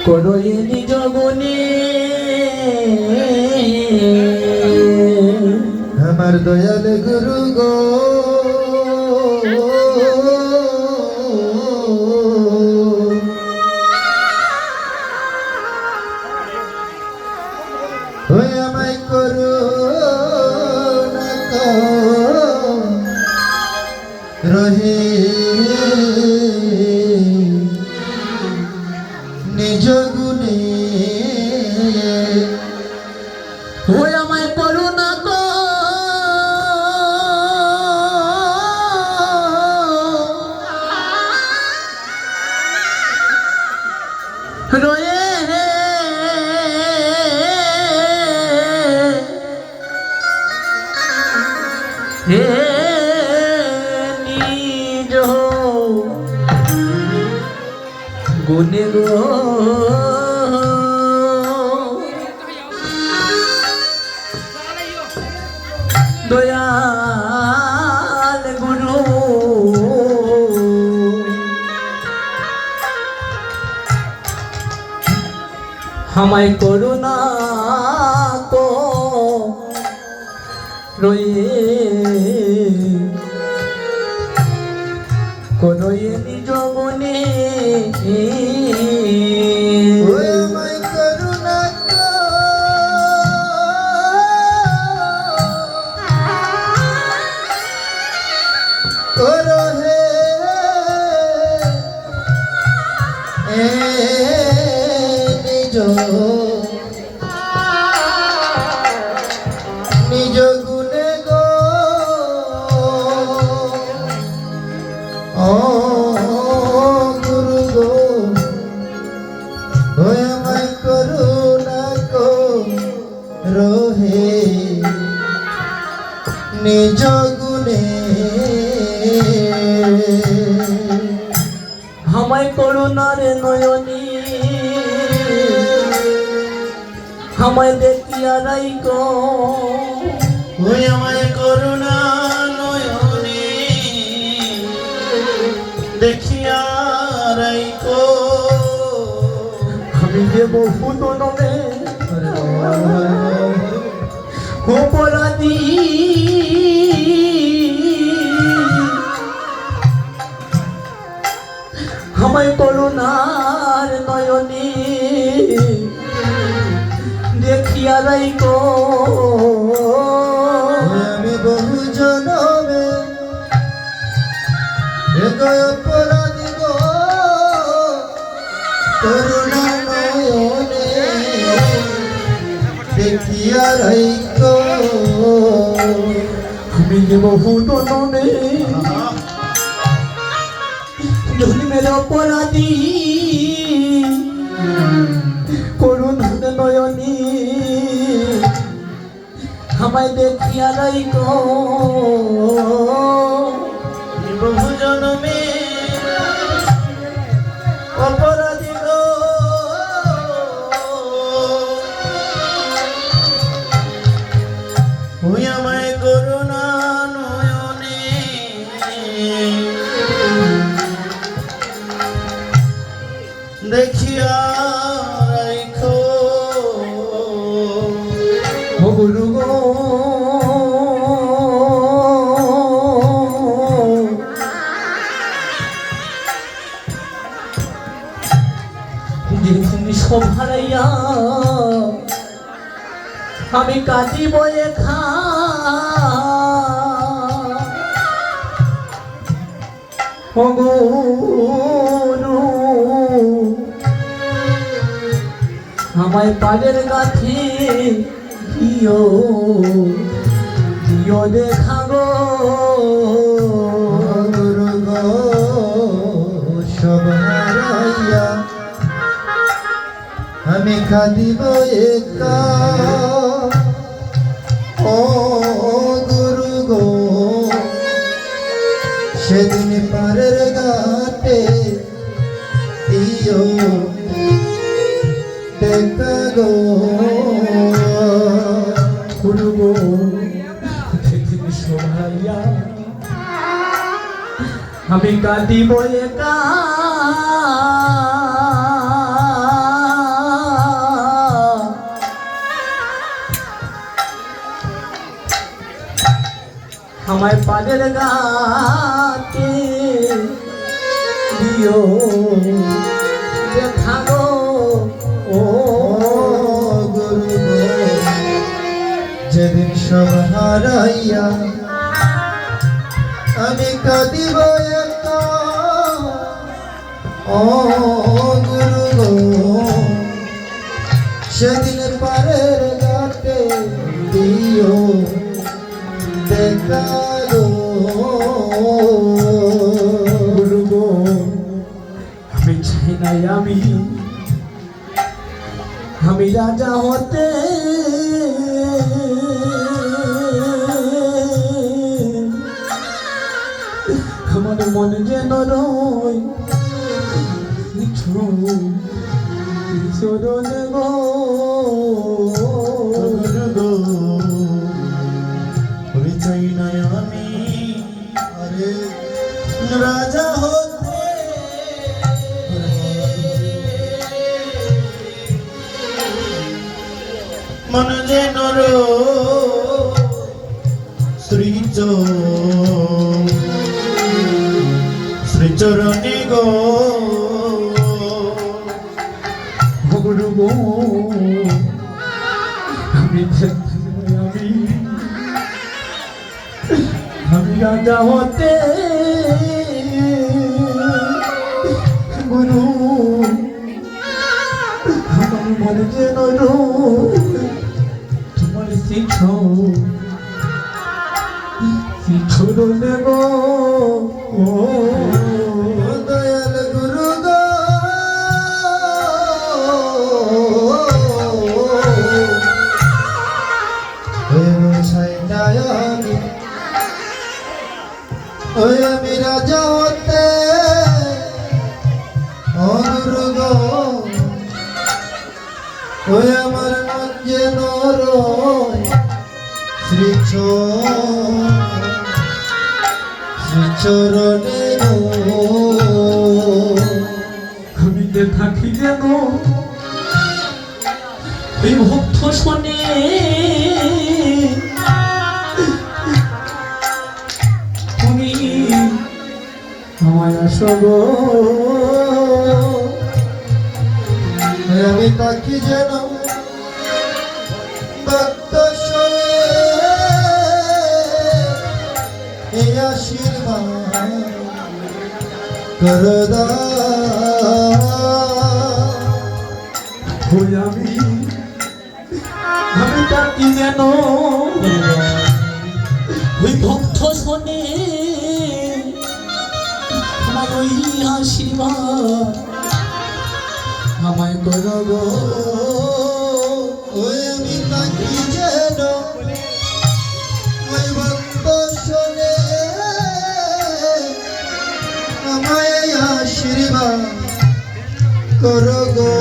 করয়ে নিজ গুণে আমার দয়াল গুরু গো ওই আমায় করুণা রহে নিজ গুণে ওই আমায় করুণা রয়ে হে নিজ গুণে গো দয়াল গুরু আমায় করুণা কো রয়ে করয়ে নিজ গুণে ওই আমায় করুণা করো হে নিজ নিজ গুণে গো ও গুরু গো ওই আমায় করুণা করো হে নিজ গুণে আমায় করুণার নয়নী আমায় দেখিয়া রাইকো ওই আমায় করুণা নয়নে দেখিয়া রাইকো আমি যে বহু দনবে অপরাধী আমায় করুণার নয়নী দেখিয়া রাইকো আমি বহু জনমে অপরাধী গো করুণা নয়নে দেখিয়া রাইকো আমি যে বহু দনবে জন্মের অপরাধী করুণার নয়নী আমায় দেখিয়া রাইকো বহু জনমে অপরাধী গো ওই আমায় করুণা নয়নে দেখিয়া রাইখো ও গুরু গো যেদিন সব হারাইয়া আমি কাঁদি বয়ে ও গুরু আমায় পালের গাথি দিও দিও দেখা গো গুরু গো সব হারাইয়া আমি কাঁদিব একা ও গুরু গো সেদিন পারের ঘাটে দিও দেখা গো গুরু গো যেদিন শোভাইয়া আমি কাঁদিব একা পাদের গাতে দিও দেখা গো ও গুরু গো যেদিন সব হারাইয়া আমি কাঁদিব একা ও গুরু গো সেদিন পারের ঘাটে দিও দেখা গো গুরু গো আমি চাই নাই আমি রাজা হতে আমার মনে যেন রয় চরণে গো গুরু গো আমি চাই না আমি আরে রাজা হতে মন যেন শ্রীচরণে গো গুরু গো আমি রাজা হতে গুরু আমার মনে যেন তোমার শিক্ষর নেব দয়াল গুরু গো ছাই না আমি রাজা হতে ও গুরু গো ওই আমার মন যেন শ্রীচরণে আমি থাকি যেন এই ভক্ত শোনে তুমি আমার আসব আমি তাকি যেন ভক্ত শোনে এই আশীর্বাদ করদা হই আমি তাকি যেন ওই ভক্ত শোনে আমার ওই আশীর্বাদ আমায় করব ওই আমি তাকি যেন ওই ভক্ত শোনে আমায় আশীর্বাদ করো গো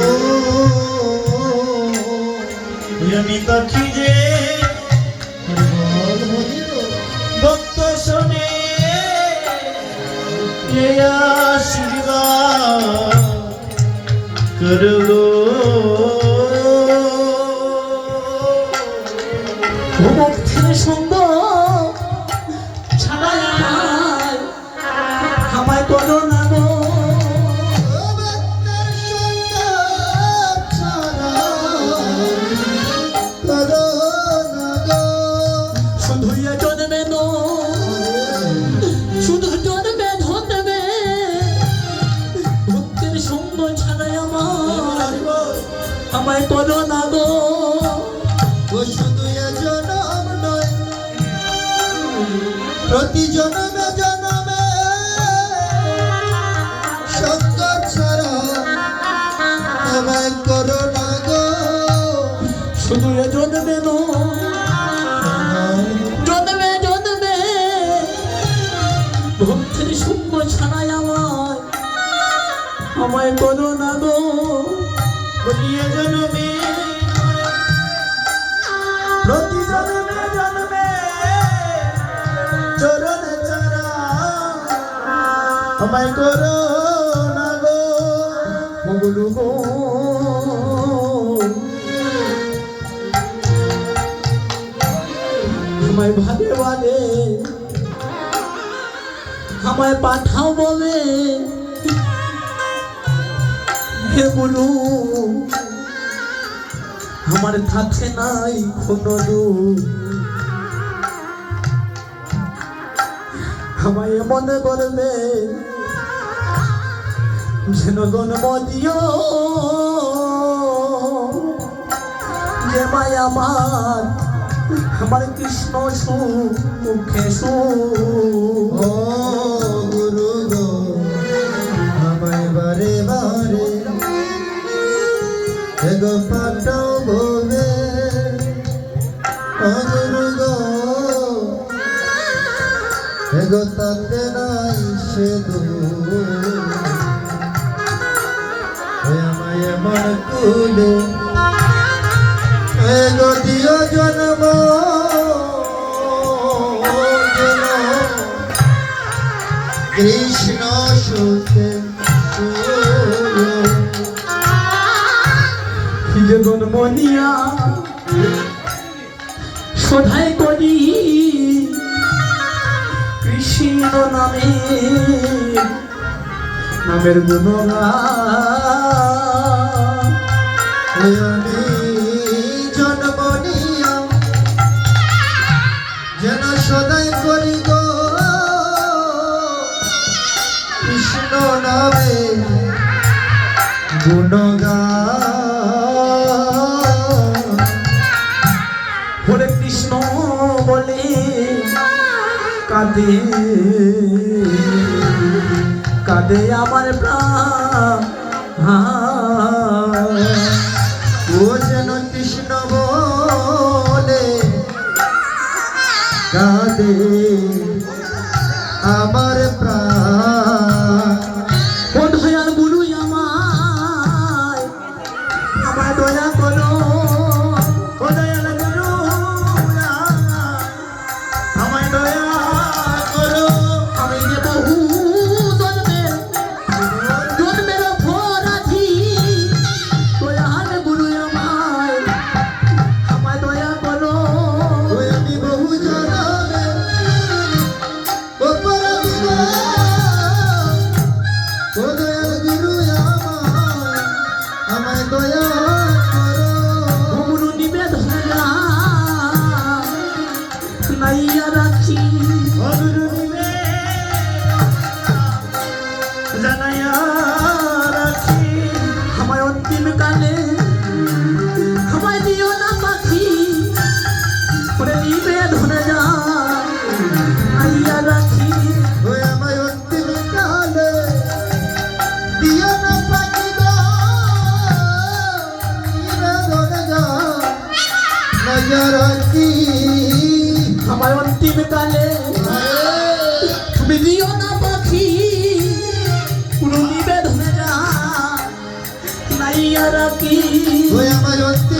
আমি তাকি যে ভক্ত শোনে আশীর্বাদ করো ভক্তির সুন্দর ছাড়াই আমায় করো না গো শুধু জন্মে শুধু জন্মে ধরবে ভক্তির সুন্দর ছাড়াই আমায় করো না গো শুধু জনম নয় প্রতি জনমে জনমে সত্য ছাড়া আমায় করো না গো শুধু জন্মে জন্মে জন্মে ভক্তির সুখ ছাড়াই আমায় করো না গো বলিয়ে জনমে প্রতি জনমে জনমে চরণ ছাড়া আমায় করো না গো মঙ্গল গো আমায় ভালে ভালে আমায় পাঠাও বলে হে গুরু আমার থাকে নাই কোনো দুঃখ আমায় মনে করবে যেন জন্ম দিও যে মাই আমার কৃষ্ণ সুখে ও গুরু গো আমায় বারে বারে এগো পাঠাও বলে ও গুরু গো এগো তাতে নাই সে আমায় মন কুলে এগো দিও জন্ম কৃষ্ণ সুখে জন্ম নিয়া শোধাই করি কৃষ্ণ নামে নামের গুণগান আমি জন্ম নিয়া যেন সদাই করি গো কৃষ্ণ নামে গুণগান হরে কৃষ্ণ বলে কাঁদে কাঁদে আমার প্রাণ ও যেন কৃষ্ণ বলে কাঁদে আমার প্রাণ ও দয়াল গুরু আমায় আমায় দয়া করো ও দয়াল গুরু আমায় দয়া করো আমি যে বহু জন্মের অপরাধী দয়াল গুরু আমায় দয়া করো ওই আমি বহু জনমে অপরাধী গো। ও দয়াল গুরু আমায় দয়া করো গুরু নিবেদন নাইয়া রাখি অগুরু নিবে জানাইয়া রাখি আমায় অন্তিম কালে আমায় দিও না পাখি ওরে নিবেদন নাইয়া রাখি ওই আমায় অন্তিম কালে দিও না পাখি গো নিবেদন নজর রাখি আমায় অন্তিম কালে তুমি দিও না পাখি পুরো নিবেদন নাইয়া রাখি ওই আমায় অন্তিম